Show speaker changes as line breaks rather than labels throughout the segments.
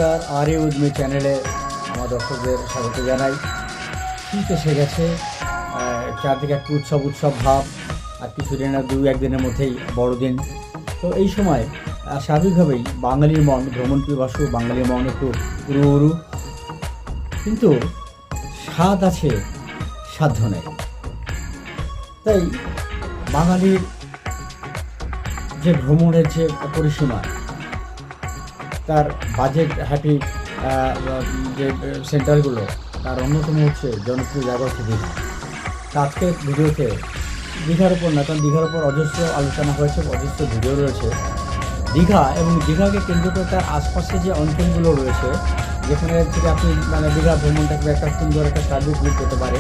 নমস্কার, are you with me চ্যানেলে আমার দর্শকদের স্বাগত জানাই। শীত এসে গেছে, চারদিকে একটু উৎসব ভাব, আর কিছুদিন না 2-1 দিনের মধ্যেই বড়দিন। তো এই সময় স্বাভাবিকভাবেই বাঙালির মন, ভ্রমণ পিপাসু বাঙালির মন একটু উড়ু, কিন্তু স্বাদ আছে সাধ্য নেই। তাই বাঙালির যে ভ্রমণের যে পরিসীমা, তার বাজেট হ্যাপি যে সেন্টারগুলো, তার অন্যতম হচ্ছে জনপ্রিয় জায়গা হচ্ছে দীঘা। আজকের ভিডিওতে দীঘার উপর না, কারণ দীঘার উপর অজস্র আলোচনা হয়েছে, অজস্র ভিডিও রয়েছে। দীঘা এবং দীঘাকে কেন্দ্র করে তার আশপাশে যে অঞ্চলগুলো রয়েছে, যেখানে থেকে আপনি দীঘা ভ্রমণটাকে একটা সুন্দর একটা সার্ভিস লুক পেতে পারে,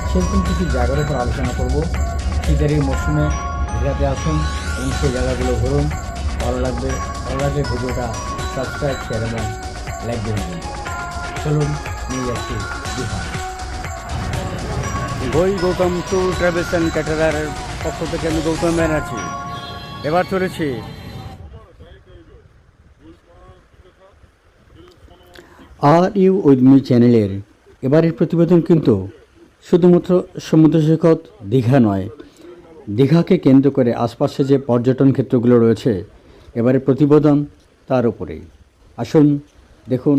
সেরকম কিছু জায়গার উপর আলোচনা করব। শীতের এই মরশুমে দীঘাতে আসুন এবং সেই জায়গাগুলো ঘুরুন। ভালো লাগলে ভিডিওটা সাবস্ক্রাইব, শেয়ার এবং লাইক দেবেন। চলুন নিয়ে যাচ্ছি Digha.
Gautam tour travels and ক্যাটারারের পক্ষ থেকে আমি গৌতম ব্যানার্জি। এবার চলেছি
আর ইউ উইথ মি চ্যানেলের এবারের প্রতিবেদন কিন্তু শুধুমাত্র সমুদ্র সৈকত দীঘা নয়, দীঘাকে কেন্দ্র করে আশপাশে যে পর্যটন ক্ষেত্রগুলো রয়েছে, এবারের প্রতিবেদন তার উপরেই। আসুন দেখুন,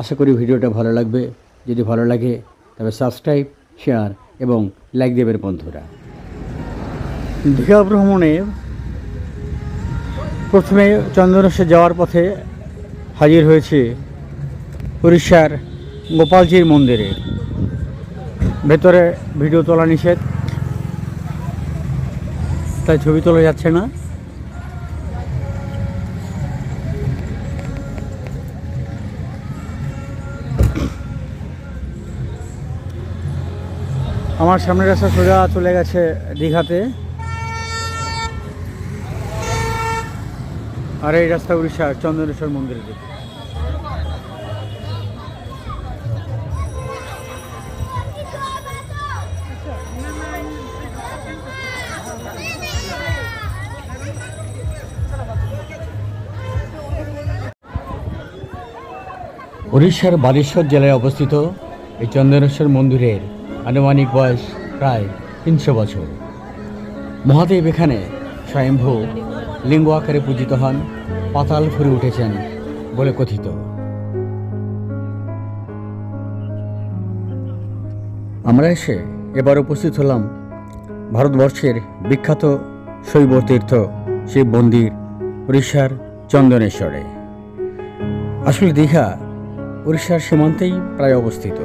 আশা করি ভিডিওটা ভালো লাগবে। যদি ভালো লাগে তবে সাবস্ক্রাইব, শেয়ার এবং লাইক দেবেন বন্ধুরা। দীঘা ভ্রমণে প্রথমে চন্দনেশ্বর যাওয়ার পথে হাজির হয়েছে উড়িষ্যার গোপালজির মন্দিরে। ভেতরে ভিডিও তোলা নিষেধ, তাই ছবি তোলা যাচ্ছে না। আমার সামনের রাস্তা সোজা চলে গেছে দীঘাতে, আর এই রাস্তা উড়িষ্যার চন্দনেশ্বর মন্দিরের দিকে। উড়িষ্যার বালেশ্বর জেলায় অবস্থিত এই চন্দনেশ্বর মন্দিরের আনুমানিক বয়স প্রায় 300 বছর। মহাদেব এখানে স্বয়ম্ভু লিঙ্গ আকারে পূজিত হন, পাতাল ফুরে উঠেছেন বলে কথিত। আমরা এসে এবার উপস্থিত হলাম ভারতবর্ষের বিখ্যাত শৈব তীর্থ শিব মন্দির উড়িষ্যার চন্দনেশ্বরে। আসলে দীঘা উড়িষ্যার সীমান্তেই প্রায় অবস্থিত।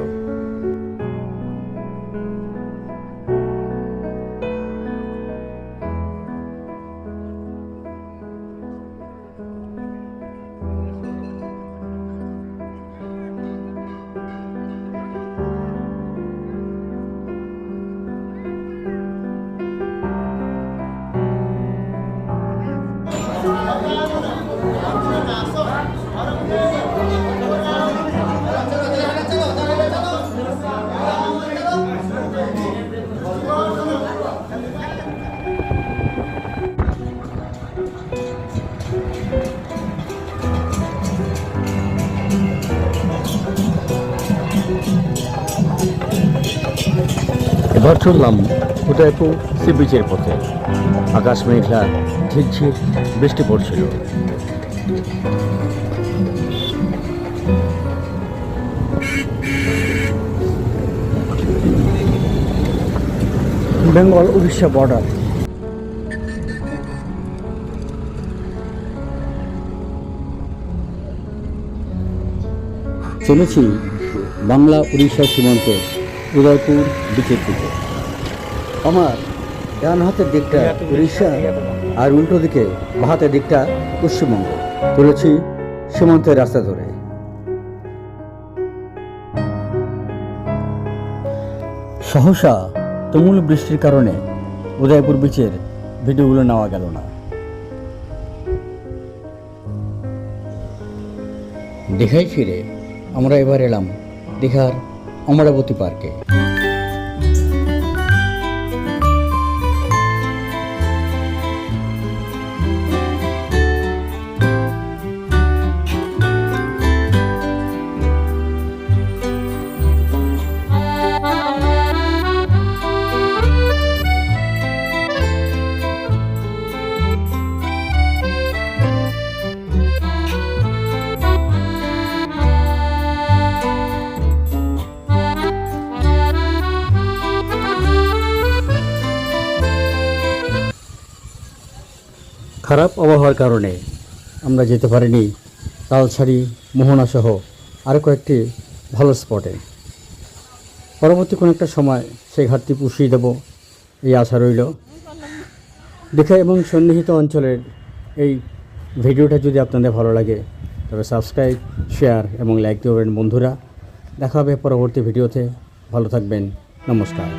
এবার চললাম উদয়পুর সি বিচের পথে। আকাশ মেঘলা, ঝিরঝির বৃষ্টি পড়ছিল। বেঙ্গল উড়িষ্যা বর্ডার। চলেছি বাংলা উড়িষ্যা সীমান্তে উদয়পুর বিচের দিকে। আমার ডান হাতের দিকটা উড়িষ্যা আর উল্টো দিকে বাঁ হাতের দিকটা পশ্চিমবঙ্গ। চলেছি সীমান্তের রাস্তা ধরে। সহসা তুমুল বৃষ্টির কারণে উদয়পুর বিচের ভিডিওগুলো নেওয়া গেল না। দীঘায় ফিরে আমরা এবার এলাম দীঘার অমরাবতী পার্কে। খারাপ আবহাওয়ার কারণে আমরা যেতে পারিনি তালছাড়ি, মোহনা সহ আরও কয়েকটি ভালো স্পটে। পরবর্তী কোনো একটা সময় সেই ঘাটতি পুষিয়ে দেব এই আশা রইল। দীঘা এবং সন্নিহিত অঞ্চলের এই ভিডিওটা যদি আপনাদের ভালো লাগে তবে সাবস্ক্রাইব, শেয়ার এবং লাইক দেবেন বন্ধুরা। দেখা হবে পরবর্তী ভিডিওতে। ভালো থাকবেন। নমস্কার।